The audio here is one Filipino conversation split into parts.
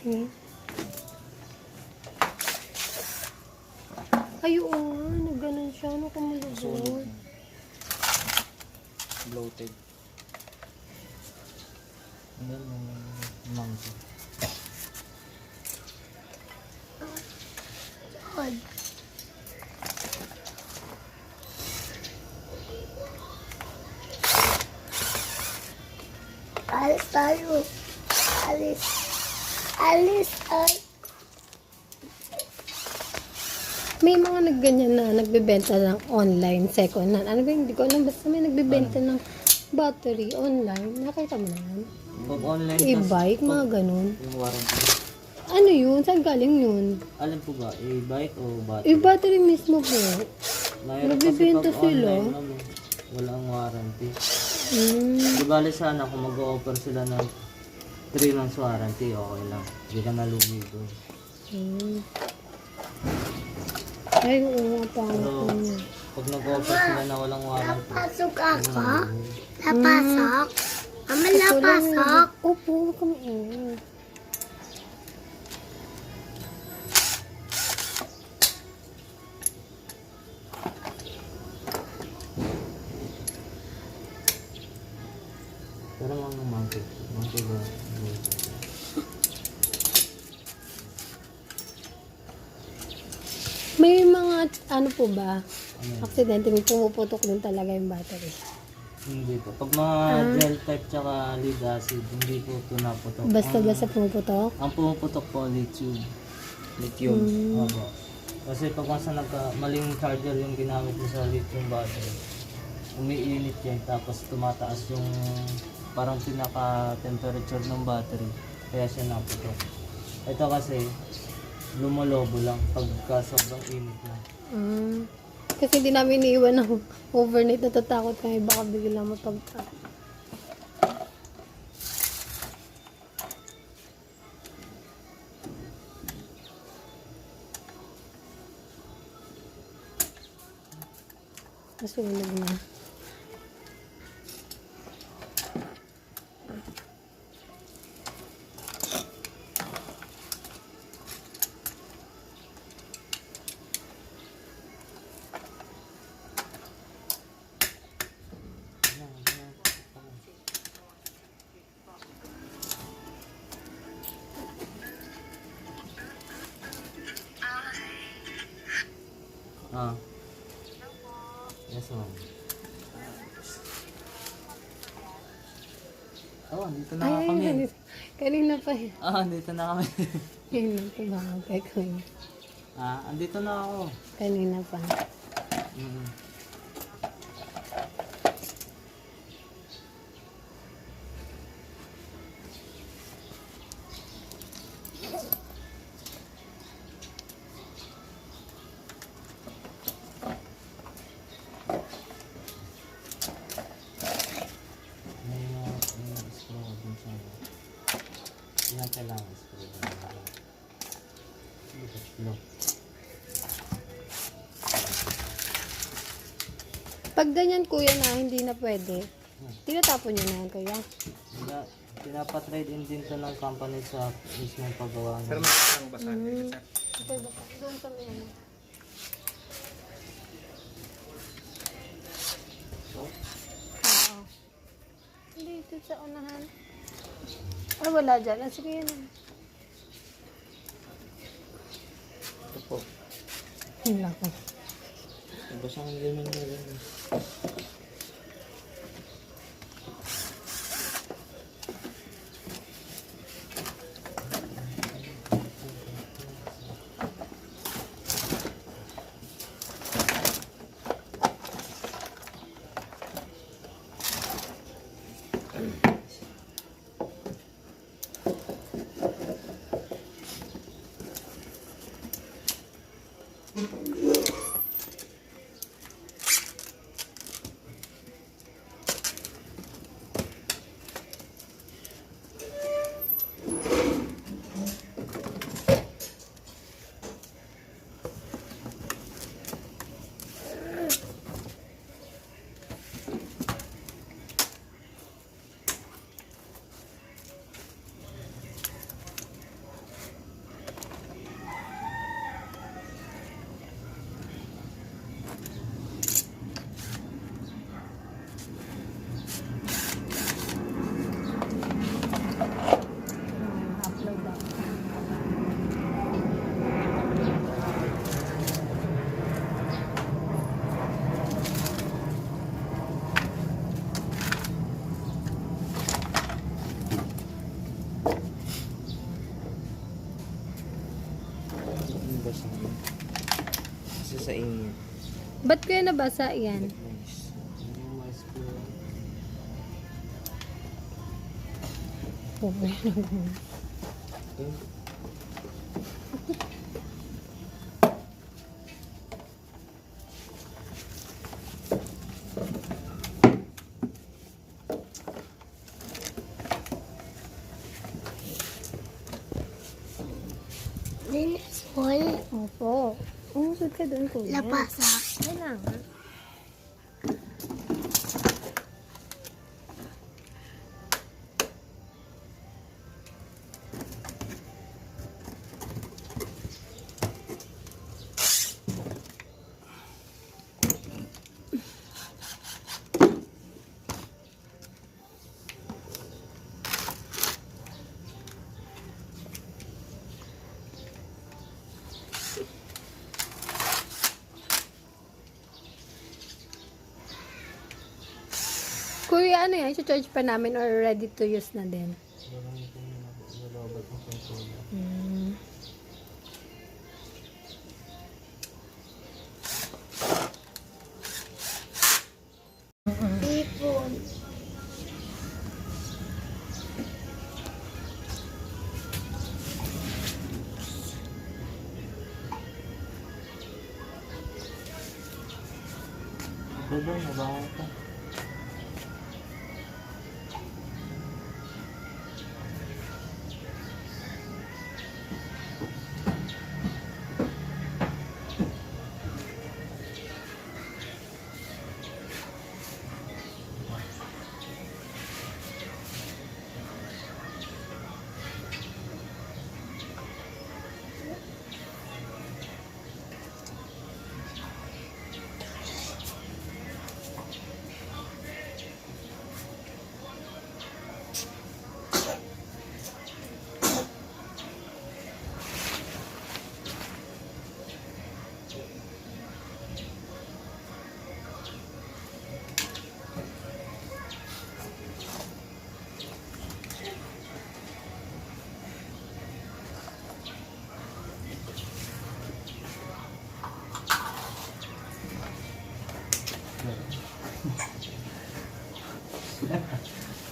Tingin. Ay, oo nga. Nagganon siya. Ano kumulubot? Bloated. Ano yung mangso? God. Alis tayo. Alis. Alis ay. May mga nagganyan na nagbebenta ng online, second hand. Ano ba, hindi ko alam. Basta may nagbebenta ng battery online. Nakita mo na yan? Pag online E-bike, mga ganun. yung waranty. Ano yun? Saan galing yun? Alin po ba? E-bike o battery? E-battery mismo po. Mayroon kasi Nagbibenta pag sila. online, ano, walang warranty. Mm. Di bali sana kung mag-o-offer sila ng 3 months warranty, okay lang. Hindi ka nalugi doon. Mm. Ay, oo nga, Pero pangit niya. pag nag-offer sila na walang warranty, Napasok ako. nalugi. Napasok. Mama, napasok. Opo, huwag kang ingay. Pero mga monkey ba? May mga, ano po ba? Ano yun? Aksidente, may pumuputok din talaga yung battery. Hindi po. Pag mga gel type tsaka lead acid, hindi po ito naputok. Basta-basta pumuputok? Ang pumuputok po, lithium. Lithium. Opo. Kasi pag masa maling charger yung ginamit mo sa lithium battery, umiinit yan, tapos tumataas yung parang pinaka-temperature ng battery. Kaya siya naputok. Ito kasi, lumolobo lang pagka sobrang init na. Kasi hindi namin iniiwan ng overnight. Natatakot kami baka biglang mapagka. Nasunog na. Ah. Yes, ma'am. Oh, dito na Ay, kami. kanina pa eh. Dito na kami. Yun lang tumawag ko yun. Andito na ako. Kanina pa. Mm. May screw din siya. Ilan kailangan screw din? Tatlo. Pag ganyan kuya na hindi na pwede, tinatapon nyo na yan kuya. Pinapatrade in din to ng company sa mismong paggawa Pero niya. may isang basahan dito, sir. Okay, baka doon sa may ano. Oo. Hindi, ito sa unahan. Ah, wala dyan. Sige yun. Ito po. Wala ko. Basahan din mo na rin. basain. Ba't ko yan nabasa yan? Nice. Yung mais ko. Eh, Linisol. Opo. Umusod ka doon, kuya. Lapasak. Kailangan. Kuya, ano yan? I-charge pa namin or ready to use na din? Walang itong malowbat ng controller. Ipon. Doon, nabangon ka.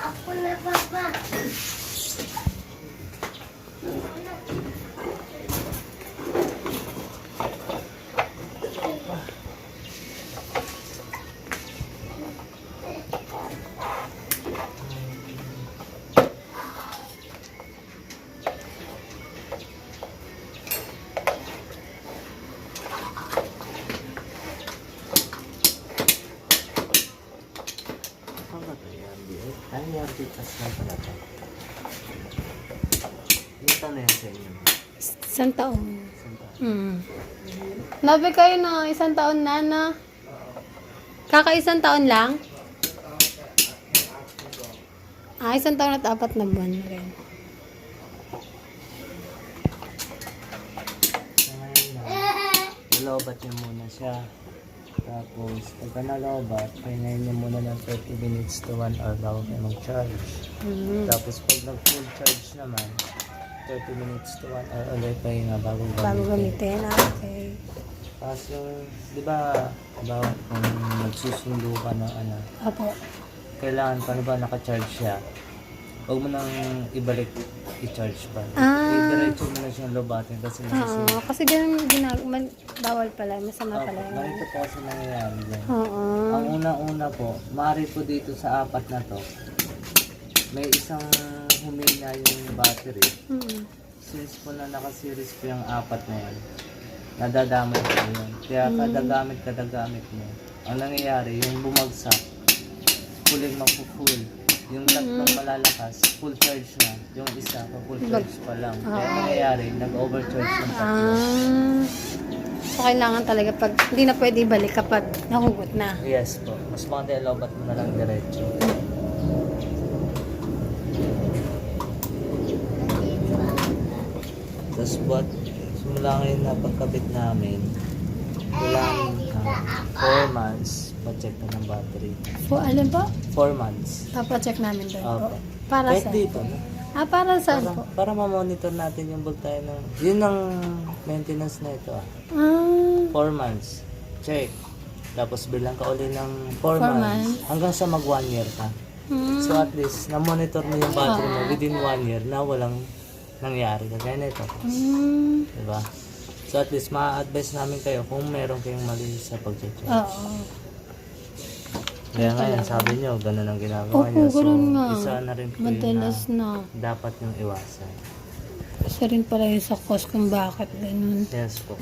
Ako na, Papa. Ano ba ito? Ano yung titas lang pala ito? Ito na yan sa inyo. Isang taon. Saan ba? Nabi kayo na isang taon na. Kaka-isang taon lang? Isang taon at 4 na buwan na rin. So ngayon na, nalobat niya muna siya. Tapos, pagka nalobat, pahingayin niya muna ng 30 minutes to 1 hour bago kayo mag-charge. Tapos, pag nag-full charge naman, 30 minutes to 1 hour ulit pahinga bago gamitin. Bago gamitin. Okay. Tapos yung, di ba, bawat kung nagsusundo ka ng ano, Opo. kailangan paano ba naka-charge siya? Huwag mo nang ibalik i-charge pa. Diretso mo na siyang lobatin kasi nasusunod. Oo, kasi ganun bawal pala, masama pala yun. Ganito po kasi nangyayari dyan. Oo. Ang una-una po, maaari po dito sa 4 na to, may isang humina yung battery. Since po na naka-series po yung 4 na yan, nadadamay po yun. Kaya kada gamit mo, ang nangyayari, yung bumagsak, full mapu-full. Yung tatlong malalakas, full charge na. Yung isa, full charge pa lang. Kaya nangyayari, nag-overcharge yung tatlo. So, kailangan talaga pag, hindi na pwede ibalik kapag nahugot na. Yes po. Mas maganda ilobat mo na lang diretso. Tapos what, simula ngayon na pagkabit namin, kailangan 4 months pa-check na ng battery. Alin po? 4 months. Papacheck namin doon po. Okay. Para Kahit sa dito, no? para saan po? Para ma-monitor natin yung voltahe ng... Yun ang maintenance na ito. 4 months. check. Tapos bilang ka uli ng 4 4 months, months. hanggang sa mag 1 year ka. So at least, na-monitor mo yung battery mo within 1 year na walang nangyari. Kaya nito. Diba? So at least, ma-advise namin kayo kung meron kayong mali sa pag-check. Oo. Kaya ngayon, sabi nyo, ganun ang ginagawa Opo, nyo. So, ganun nga. isa na rin po yun Madalas na. dapat yung iwasan. Isa rin pala yun sa cause kung bakit ganun. Yes po.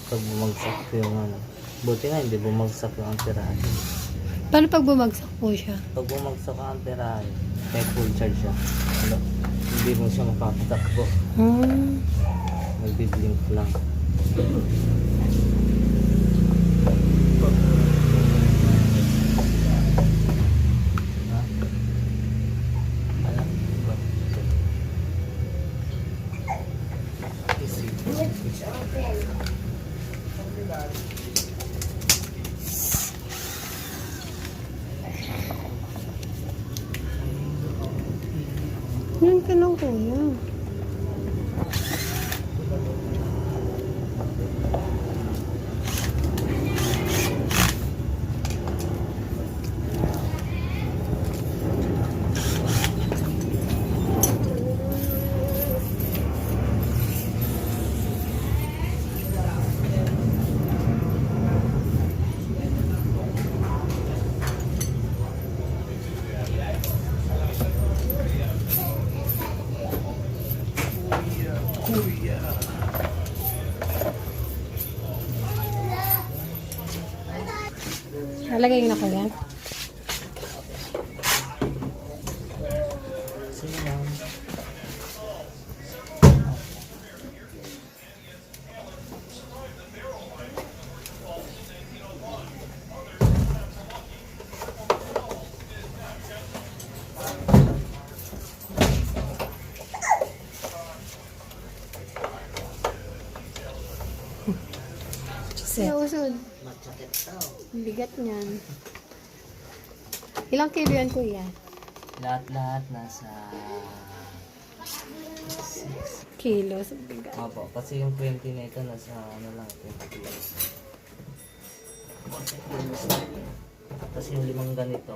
Pag bumagsak yung ano. Buti nga, hindi bumagsak yung amperahe. Paano pag bumagsak po siya? Pag bumagsak ang amperahe, kaya full charge siya. Ano? Hindi mo siya mapapatakbo. Nagbiblink lang. Ha? Ano? Easy. It's open. Yan ka lang kuya. Nalagay na ko yan. Sige lang. Usod. Matsakit daw. Bigat niyan. Ilang kilo yan kuya? Lahat-lahat nasa 6. Kilos. Bigat. Opo, kasi yung 20 na ito nasa ano lang, 20 kilos. Tapos yung 5 ganito,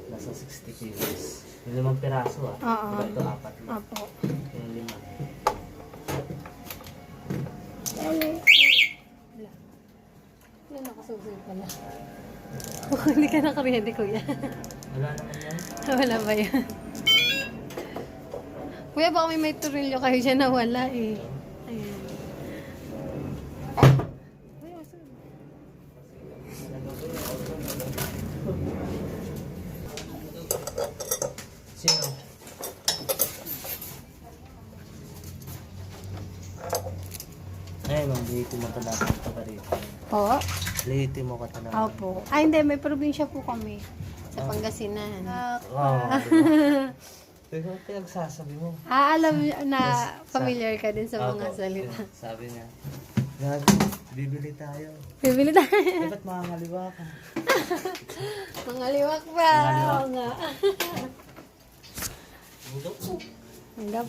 nasa 60 kilos. Yung 5 piraso Oo. Diba ito 4 lang. Apo. Yung 5. Wala nakasusunod pala. Hindi ka nakaready kuya. Wala naman yan. Wala ba yan? Kuya, baka may turilyo kayo dyan na wala eh. Ayan. Kuya, usod. Sino? Ay, manghihiti mo talaga ito ka rito. Po? Lihiti mo ka talaga. Opo. Ay, hindi. May probinsya po kami. Sa Pangasinan. Wow. Diba? Pero ano pinagsasabi mo? Alam niyo na familiar ka din sa mga Opo, salita. yun, sabi niya, Gag, bibili tayo. Bibili tayo. Eh, ba't makakaliwa ka? Mga liwak ba? Mga liwak. Oo nga. Hanggang